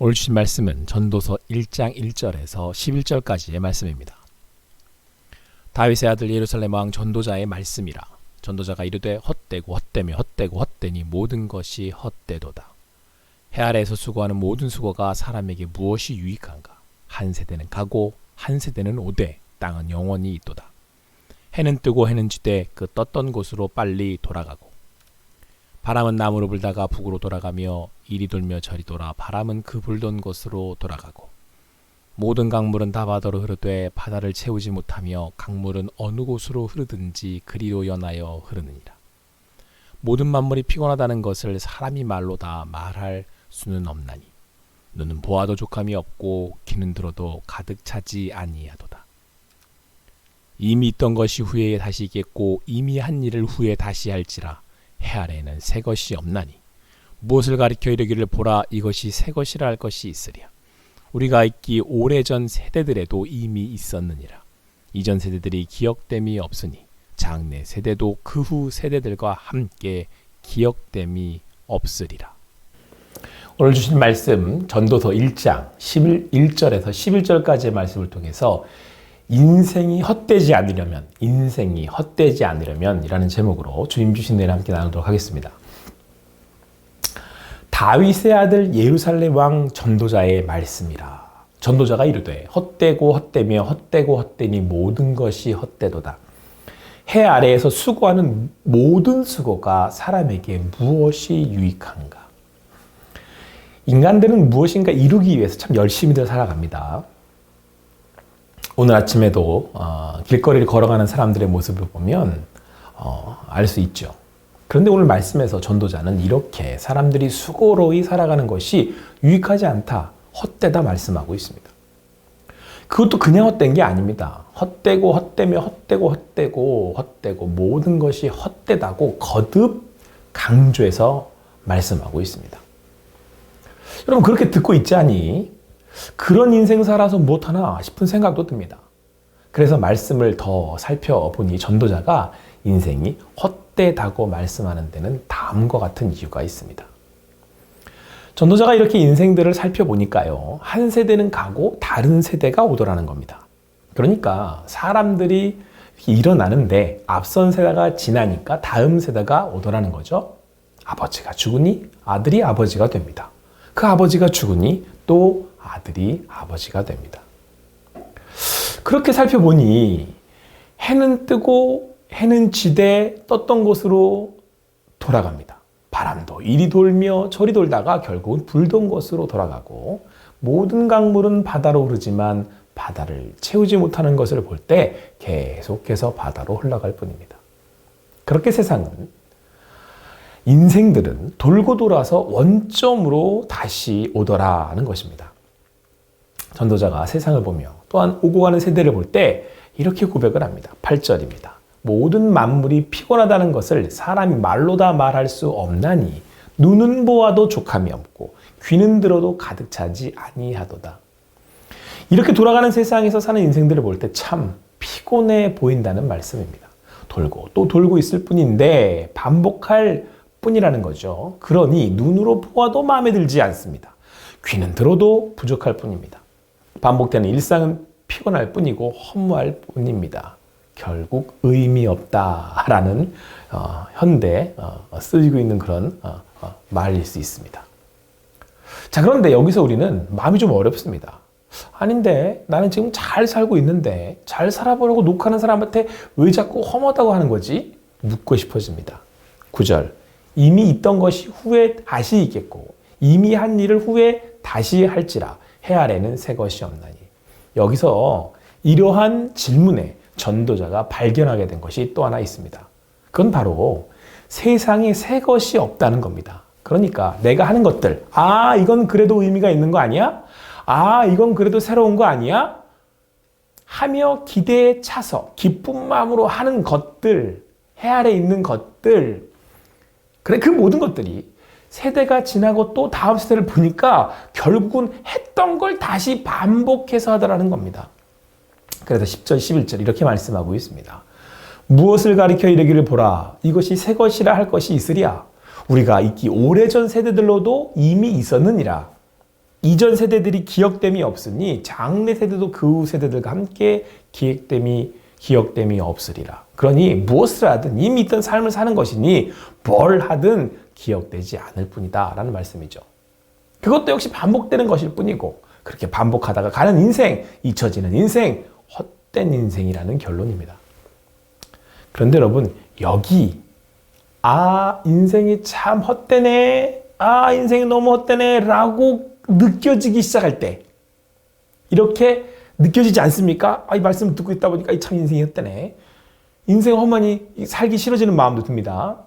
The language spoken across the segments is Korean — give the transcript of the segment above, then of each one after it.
오늘 주신 말씀은 전도서 1장 1절에서 11절까지의 말씀입니다. 다윗의 아들 예루살렘 왕 전도자의 말씀이라. 전도자가 이르되 헛되고 헛되며 헛되고 헛되니 모든 것이 헛되도다. 해 아래에서 수고하는 모든 수고가 사람에게 무엇이 유익한가? 한 세대는 가고 한 세대는 오되 땅은 영원히 있도다. 해는 뜨고 해는 지되 그 떴던 곳으로 빨리 돌아가고 바람은 남으로 불다가 북으로 돌아가며 이리 돌며 저리 돌아 바람은 그 불던 곳으로 돌아가고 모든 강물은 다 바다로 흐르되 바다를 채우지 못하며 강물은 어느 곳으로 흐르든지 그리로 연하여 흐르느니라. 모든 만물이 피곤하다는 것을 사람이 말로 다 말할 수는 없나니 눈은 보아도 족함이 없고 귀는 들어도 가득 차지 아니하도다. 이미 있던 것이 후에 다시 있겠고 이미 한 일을 후에 다시 할지라. 해 아래에는 새 것이 없나니 무엇을 가리켜 이르기를 보라 이것이 새 것이라 할 것이 있으랴. 우리가 있기 오래전 세대들에도 이미 있었느니라. 이전 세대들이 기억됨이 없으니 장래 세대도 그 후 세대들과 함께 기억됨이 없으리라. 오늘 주신 말씀 전도서 1장 11절에서 11절까지의 말씀을 통해서 인생이 헛되지 않으려면 이라는 제목으로 주님 주신 내일 함께 나누도록 하겠습니다. 다윗의 아들 예루살렘 왕 전도자의 말씀이라. 전도자가 이르되 헛되고 헛되며 헛되고 헛되니 모든 것이 헛되도다. 해 아래에서 수고하는 모든 수고가 사람에게 무엇이 유익한가? 인간들은 무엇인가 이루기 위해서 참 열심히들 살아갑니다. 오늘 아침에도 길거리를 걸어가는 사람들의 모습을 보면 알 수 있죠. 그런데 오늘 말씀에서 전도자는 이렇게 사람들이 수고로이 살아가는 것이 유익하지 않다, 헛되다 말씀하고 있습니다. 그것도 그냥 헛된 게 아닙니다. 헛되고 헛되며 헛되고 헛되고 헛되고 모든 것이 헛되다고 거듭 강조해서 말씀하고 있습니다. 여러분 그렇게 듣고 있자니 그런 인생 살아서 못하나 싶은 생각도 듭니다. 그래서 말씀을 더 살펴보니 전도자가 인생이 헛되다고 말씀하는 데는 다음과 같은 이유가 있습니다. 전도자가 이렇게 인생들을 살펴보니까요, 한 세대는 가고 다른 세대가 오더라는 겁니다. 그러니까 사람들이 일어나는데 앞선 세대가 지나니까 다음 세대가 오더라는 거죠. 아버지가 죽으니 아들이 아버지가 됩니다. 그 아버지가 죽으니 또 아들이 아버지가 됩니다. 그렇게 살펴보니 해는 뜨고 해는 지되 떴던 곳으로 돌아갑니다. 바람도 이리 돌며 저리 돌다가 결국은 불던 곳으로 돌아가고 모든 강물은 바다로 흐르지만 바다를 채우지 못하는 것을 볼 때 계속해서 바다로 흘러갈 뿐입니다. 그렇게 세상은 인생들은 돌고 돌아서 원점으로 다시 오더라는 것입니다. 전도자가 세상을 보며 또한 오고 가는 세대를 볼 때 이렇게 고백을 합니다. 8절입니다. 모든 만물이 피곤하다는 것을 사람이 말로 다 말할 수 없나니 눈은 보아도 족함이 없고 귀는 들어도 가득 차지 아니하도다. 이렇게 돌아가는 세상에서 사는 인생들을 볼 때 참 피곤해 보인다는 말씀입니다. 돌고 또 돌고 있을 뿐인데 반복할 뿐이라는 거죠. 그러니 눈으로 보아도 마음에 들지 않습니다. 귀는 들어도 부족할 뿐입니다. 반복되는 일상은 피곤할 뿐이고 허무할 뿐입니다. 결국 의미 없다라는 현대 쓰이고 있는 그런 말일 수 있습니다. 자, 그런데 여기서 우리는 마음이 좀 어렵습니다. 아닌데 나는 지금 잘 살고 있는데 잘 살아보려고 녹하는 사람한테 왜 자꾸 험하다고 하는 거지? 묻고 싶어집니다. 9절 이미 있던 것이 후에 다시 있겠고 이미 한 일을 후에 다시 할지라 해 아래는 새 것이 없나니. 여기서 이러한 질문에 전도자가 발견하게 된 것이 또 하나 있습니다. 그건 바로 세상에 새 것이 없다는 겁니다. 그러니까 내가 하는 것들, 이건 그래도 의미가 있는 거 아니야? 이건 그래도 새로운 거 아니야? 하며 기대에 차서 기쁜 마음으로 하는 것들, 해 아래 있는 것들, 그래 그 모든 것들이 세대가 지나고 또 다음 세대를 보니까 결국은 했던 걸 다시 반복해서 하더라는 겁니다. 그래서 10절, 11절 이렇게 말씀하고 있습니다. 무엇을 가리켜 이르기를 보라. 이것이 새 것이라 할 것이 있으랴. 우리가 있기 오래전 세대들로도 이미 있었느니라. 이전 세대들이 기억됨이 없으니 장래 세대도 그 세대들과 함께 기억됨이 없으리라. 그러니 무엇을 하든 이미 있던 삶을 사는 것이니 뭘 하든 기억되지 않을 뿐이다 라는 말씀이죠. 그것도 역시 반복되는 것일 뿐이고 그렇게 반복하다가 가는 인생, 잊혀지는 인생, 헛된 인생이라는 결론입니다. 그런데 여러분 여기 인생이 참 헛되네, 인생이 너무 헛되네 라고 느껴지기 시작할 때 이렇게 느껴지지 않습니까? 이 말씀을 듣고 있다 보니까 참 인생이 헛되네, 인생 험하니 살기 싫어지는 마음도 듭니다.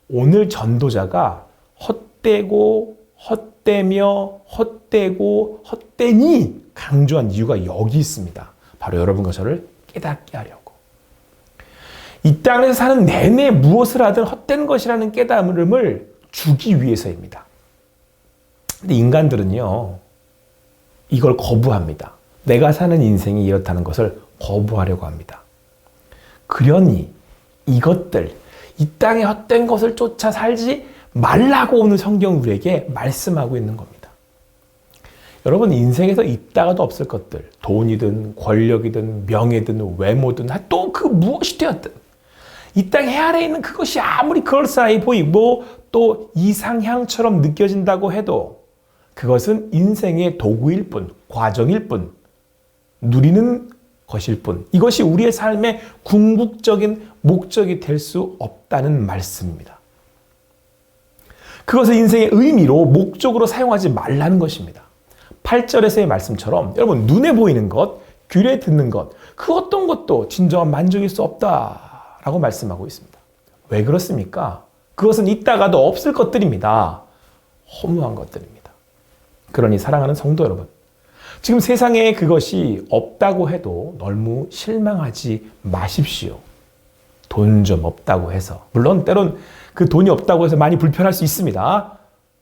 오늘 전도자가 헛되고 헛되며 헛되고 헛되니 강조한 이유가 여기 있습니다. 바로 여러분과 저를 깨닫게 하려고. 이 땅에서 사는 내내 무엇을 하든 헛된 것이라는 깨달음을 주기 위해서입니다. 근데 인간들은요, 이걸 거부합니다. 내가 사는 인생이 이렇다는 것을 거부하려고 합니다. 그러니 이것들, 이 땅의 헛된 것을 쫓아 살지 말라고 오늘 성경 우리에게 말씀하고 있는 겁니다. 여러분 인생에서 있다가도 없을 것들, 돈이든 권력이든 명예든 외모든 또 그 무엇이 되었든 이 땅 해 아래에 있는 그것이 아무리 그럴싸해 보이고 또 이상향처럼 느껴진다고 해도 그것은 인생의 도구일 뿐, 과정일 뿐, 누리는 것일 뿐, 이것이 우리의 삶의 궁극적인 목적이 될 수 없다는 말씀입니다. 그것을 인생의 의미로, 목적으로 사용하지 말라는 것입니다. 8절에서의 말씀처럼 여러분 눈에 보이는 것, 귀에 듣는 것, 그 어떤 것도 진정한 만족일 수 없다라고 말씀하고 있습니다. 왜 그렇습니까? 그것은 있다가도 없을 것들입니다. 허무한 것들입니다. 그러니 사랑하는 성도 여러분, 지금 세상에 그것이 없다고 해도 너무 실망하지 마십시오. 돈 좀 없다고 해서. 물론 때론 그 돈이 없다고 해서 많이 불편할 수 있습니다.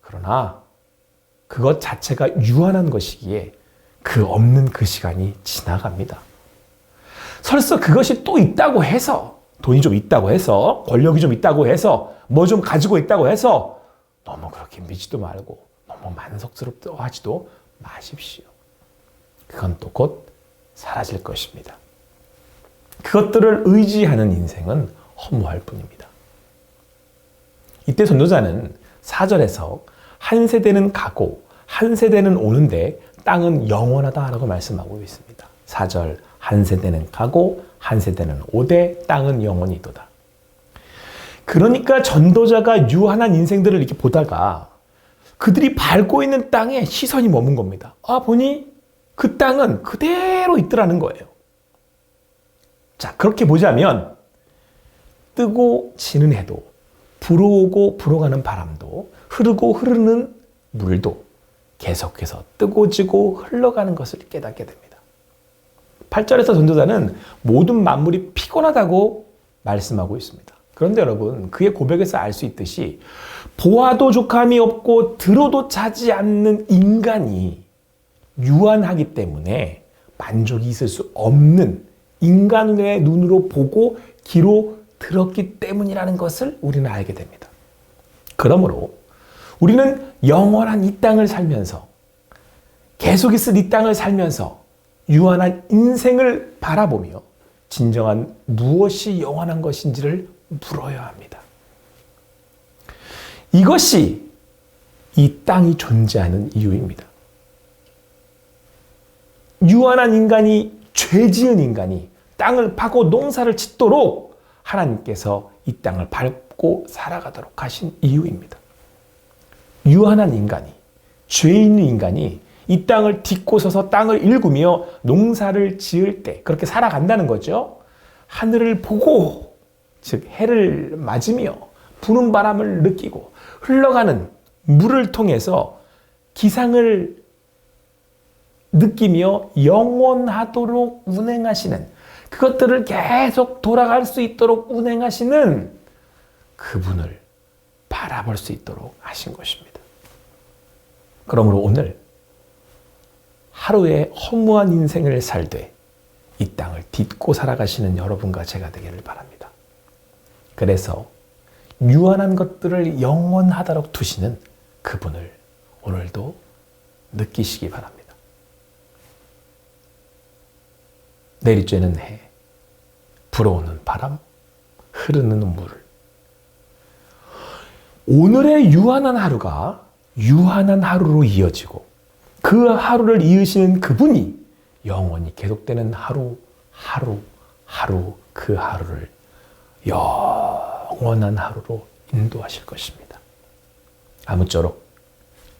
그러나 그것 자체가 유한한 것이기에 그 없는 그 시간이 지나갑니다. 설사 그것이 또 있다고 해서, 돈이 좀 있다고 해서, 권력이 좀 있다고 해서, 뭐 좀 가지고 있다고 해서 너무 그렇게 미지도 말고 너무 만족스럽다 하지도 마십시오. 그건 또 곧 사라질 것입니다. 그것들을 의지하는 인생은 허무할 뿐입니다. 이때 전도자는 4절에서 한 세대는 가고 한 세대는 오는데 땅은 영원하다라고 말씀하고 있습니다. 4절 한 세대는 가고 한 세대는 오되 땅은 영원히도다. 그러니까 전도자가 유한한 인생들을 이렇게 보다가 그들이 밟고 있는 땅에 시선이 머문 겁니다. 보니 그 땅은 그대로 있더라는 거예요. 자, 그렇게 보자면 뜨고 지는 해도, 불어오고 불어가는 바람도, 흐르고 흐르는 물도 계속해서 뜨고 지고 흘러가는 것을 깨닫게 됩니다. 8절에서 전도자는 모든 만물이 피곤하다고 말씀하고 있습니다. 그런데 여러분, 그의 고백에서 알 수 있듯이 보아도 족함이 없고 들어도 차지 않는 인간이 유한하기 때문에 만족이 있을 수 없는 인간의 눈으로 보고 귀로 들었기 때문이라는 것을 우리는 알게 됩니다. 그러므로 우리는 영원한 이 땅을 살면서, 계속 있을 이 땅을 살면서 유한한 인생을 바라보며 진정한 무엇이 영원한 것인지를 물어야 합니다. 이것이 이 땅이 존재하는 이유입니다. 유한한 인간이, 죄 지은 인간이 땅을 파고 농사를 짓도록 하나님께서 이 땅을 밟고 살아가도록 하신 이유입니다. 유한한 인간이, 죄 있는 인간이 이 땅을 딛고 서서 땅을 일구며 농사를 지을 때 그렇게 살아간다는 거죠. 하늘을 보고, 즉 해를 맞으며 부는 바람을 느끼고 흘러가는 물을 통해서 기상을 느끼며 영원하도록 운행하시는, 그것들을 계속 돌아갈 수 있도록 운행하시는 그분을 바라볼 수 있도록 하신 것입니다. 그러므로 오늘 하루의 허무한 인생을 살되 이 땅을 딛고 살아가시는 여러분과 제가 되기를 바랍니다. 그래서 유한한 것들을 영원하도록 두시는 그분을 오늘도 느끼시기 바랍니다. 내리쬐는 해, 불어오는 바람, 흐르는 물. 오늘의 유한한 하루가 유한한 하루로 이어지고 그 하루를 이으시는 그분이 영원히 계속되는 하루 그 하루를 영원한 하루로 인도하실 것입니다. 아무쪼록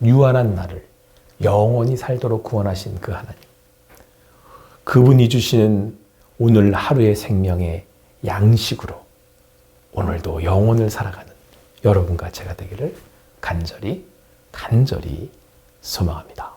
유한한 나를 영원히 살도록 구원하신 그 하나님, 그분이 주시는 오늘 하루의 생명의 양식으로 오늘도 영혼을 살아가는 여러분과 제가 되기를 간절히 소망합니다.